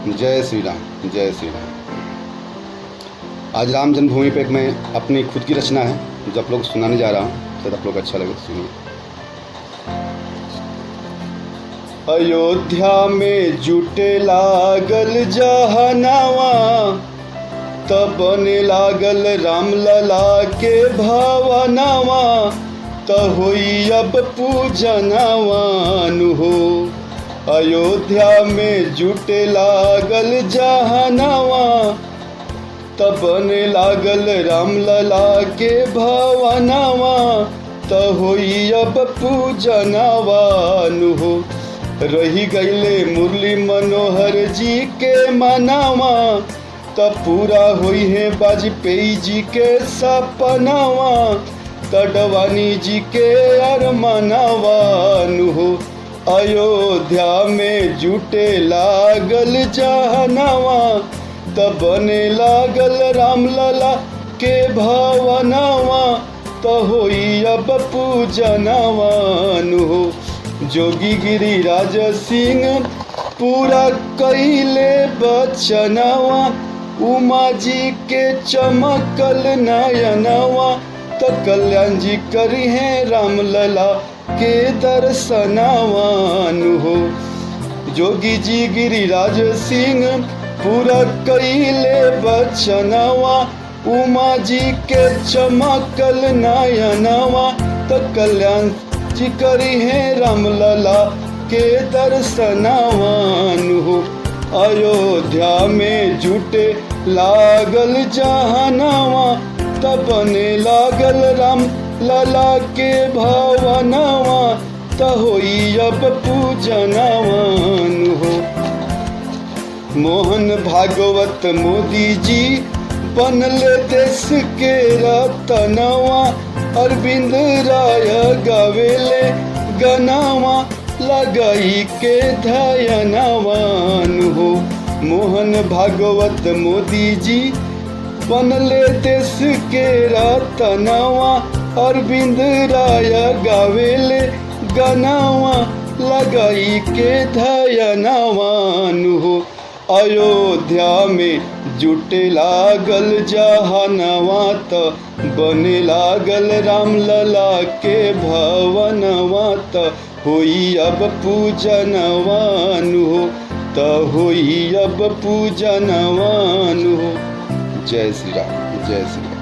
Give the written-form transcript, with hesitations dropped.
जय श्री राम, जय श्री राम। आज राम जन्मभूमि पे मैं अपनी खुद की रचना है जो आप लोग सुनाने जा रहा हूँ, शायद आप लोग अच्छा लगे सुनिए। अयोध्या में जुटे लागल जहनवा, तब बने लागल राम लला के भवनवा, त होई अब पूजनवान हो। अयोध्या में जुटे लागल जहनवा, तब बने लागल राम लला के भवनवा, त होई अब पूजनवान हो। रही गईले मुरली मनोहर जी के मनवा, तब पूरा हुई है वाजपेयी जी के सपनवा, तडवानी जी के अरमानवान हो। अयोध्या में जुटे लागल जहनवा, तब बने लागल राम लला के भवनवा, त होई अब पूजनवान हो। जोगी गिरिराज सिंह पूरा कैले बचनवा, उमा जी के चमकल नयनवा, त कल्याण जी करी है राम लला के दर्शनवान हो। जोगी जी गिरिराज सिंह पूरा कैले बचनवा, उमा जी के चमकल नयनवा, त कल्याण जी करी है राम लला के दर्शनवान हो। अयोध्या में जुटे लागल जहनवा, तब बने लागल राम लला के भवनवा, त होई अब पूजनवान हो। मोहन भागवत मोदी जी बनले देश के रतनवा, अरविंद राय गवेले गनावा, लगाई के धयनवान हो। मोहन भागवत मोदी जी बनले देश के रतनवा, अरविंद राय गवेले गनावा, लगाई के धयनवान हो। अयोध्या में जुटे लागल जहनवा, त बने लागल राम लला के भवनवा, त होई अब पूजनवान हो, त होई अब पूजनवान हो। जय श्री राम, जय श्री राम।